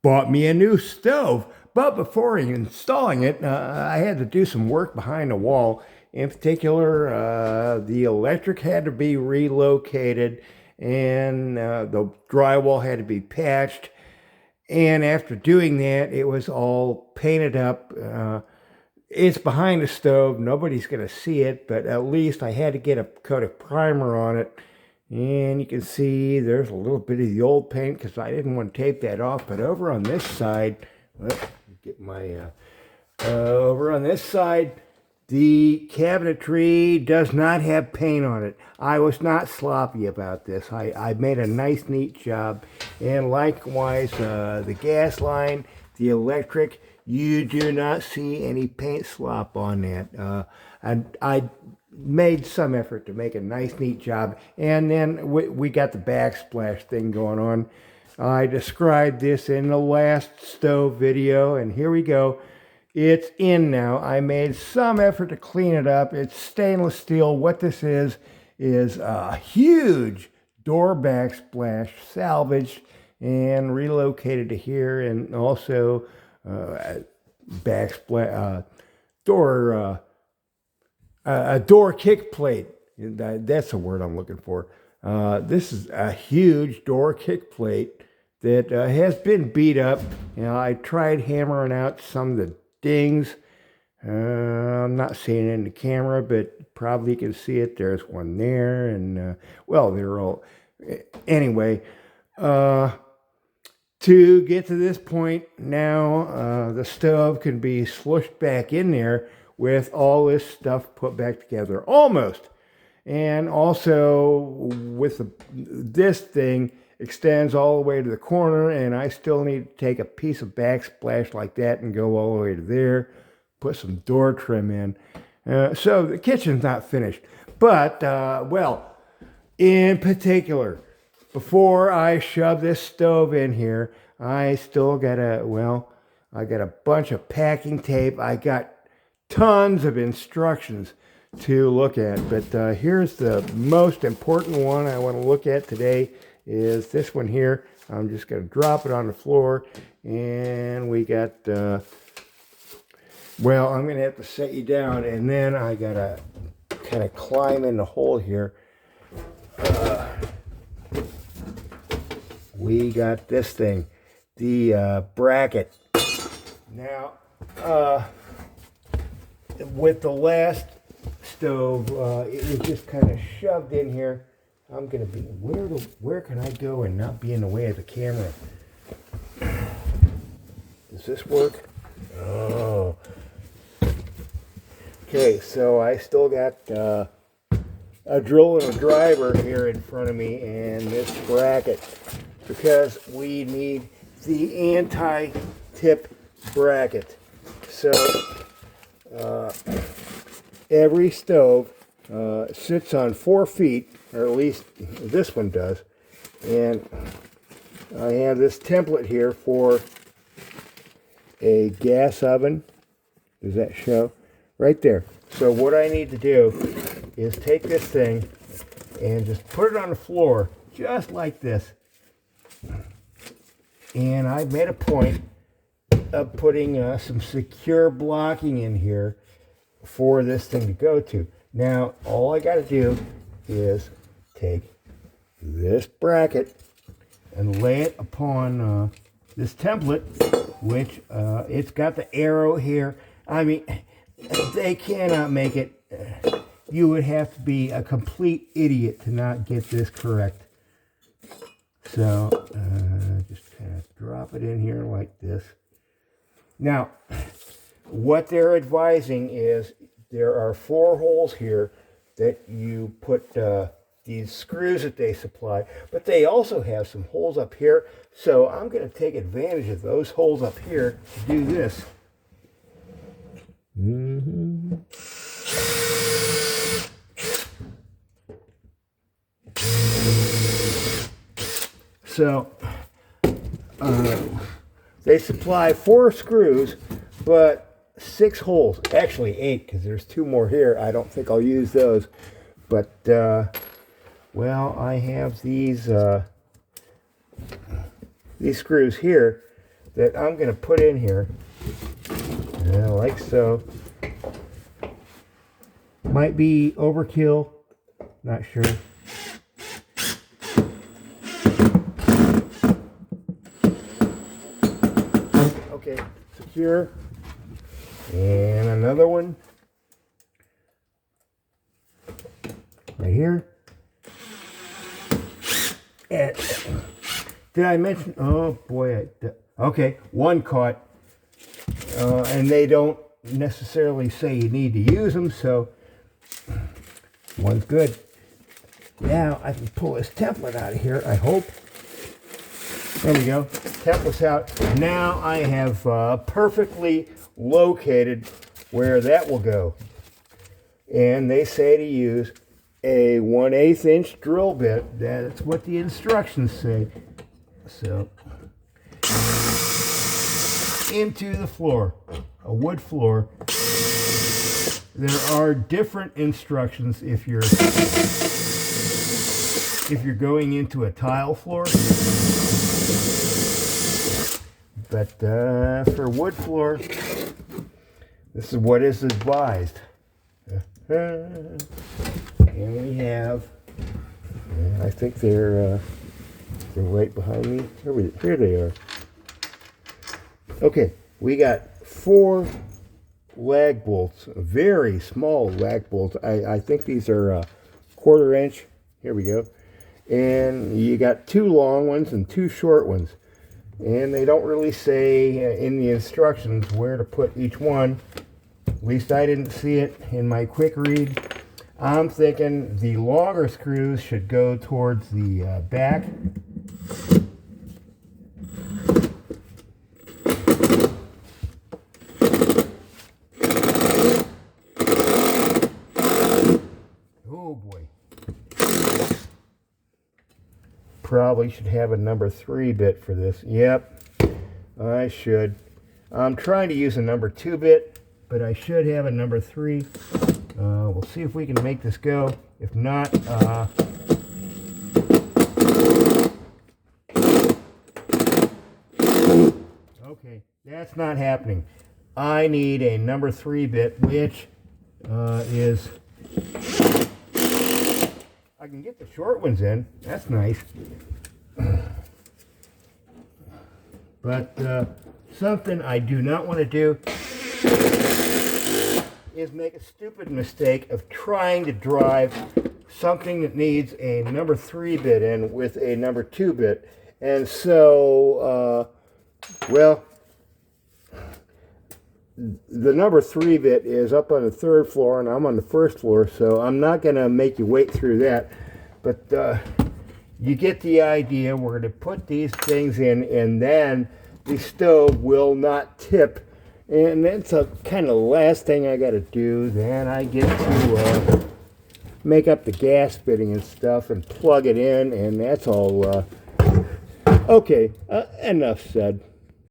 bought me a new stove. But before installing it, I had to do some work behind the wall. In particular, the electric had to be relocated and the drywall had to be patched. And after doing that, it was all painted up. It's behind the stove. Nobody's going to see it, but at least I had to get a coat of primer on it. And you can see there's a little bit of the old paint because I didn't want to tape that off. But over on this side, let's get my, over on this side, the cabinetry does not have paint on it. I was not sloppy about this. I made a nice, neat job. And likewise, the gas line, the electric, you do not see any paint slop on that. And I made some effort to make a nice, neat job. And then we got the backsplash thing going on. I described this in the last stove video, and here we go. It's in now. I made some effort to clean it up. It's stainless steel. What this is a huge door backsplash, salvaged and relocated to here, and also backsplash a door kick plate. That's the word I'm looking for. This is a huge door kick plate that has been beat up. You know, I tried hammering out some of the dings. I'm not seeing it in the camera, but probably you can see it. There's one there, and well, they're all anyway. To get to this point now, the stove can be slushed back in there with all this stuff put back together, almost. And also with this thing extends all the way to the corner, and I still need to take a piece of backsplash like that and go all the way to there, put some door trim in. So the kitchen's not finished. But, well, in particular, before I shove this stove in here, I still got I got a bunch of packing tape. I got tons of instructions to look at, but here's the most important one I want to look at today is this one here. I'm just going to drop it on the floor, and we got, well, I'm going to have to set you down, and then I got to kind of climb in the hole here. We got this thing, the bracket. Now, with the last stove, it was just kind of shoved in here. I'm gonna be where can I go and not be in the way of the camera? Does this work? Oh. Okay, so I still got a drill and a driver here in front of me, and this bracket, because we need the anti-tip bracket. So every stove sits on 4 feet, or at least this one does, and I have this template here for a gas oven. Does that show? Right there. So what I need to do is take this thing and just put it on the floor, just like this. And I've made a point of putting some secure blocking in here for this thing to go to. Now, all I got to do is take this bracket and lay it upon this template, which it's got the arrow here. I mean, they cannot make it. You would have to be a complete idiot to not get this correct. So, just kind of drop it in here like this. Now, what they're advising is there are 4 holes here that you put these screws that they supply, but they also have some holes up here. So I'm going to take advantage of those holes up here to do this. So they supply 4 screws, but 6 holes. Actually 8, because there's 2 more here. I don't think I'll use those. But, well, I have these screws here that I'm going to put in here. Like so. Might be overkill, not sure. Okay, secure. And another one right here. And did I mention? Oh boy! Okay, one caught, and they don't necessarily say you need to use them, so one's good. Now I can pull this template out of here. I hope. There we go. Template's out. Now I have perfectly located where that will go. And they say to use a 1/8 inch drill bit. That's what the instructions say. So, into the floor, a wood floor. There are different instructions if you're going into a tile floor. But for wood floor, this is what is advised. And we have, I think they're right behind me. Here they are. Okay, we got 4 lag bolts, very small lag bolts. I think these are 1/4 inch. Here we go. And you got 2 long ones and 2 short ones. And they don't really say in the instructions where to put each one. At least I didn't see it in my quick read. I'm thinking the longer screws should go towards the back. Oh boy. Probably should have a number 3 bit for this. Yep, I should. I'm trying to use a number 2 bit, but I should have a number 3. We'll see if we can make this go. If not, okay, that's not happening. I need a number 3 bit, which is, I can get the short ones in. That's nice. But something I do not want to do is make a stupid mistake of trying to drive something that needs a number 3 bit in with a number 2 bit. And so, well, the number 3 bit is up on the 3rd floor and I'm on the 1st floor, so I'm not going to make you wait through that. But you get the idea. We're going to put these things in, and then the stove will not tip. And that's a kind of last thing I got to do. Then I get to make up the gas fitting and stuff and plug it in, and that's all. Okay, enough said.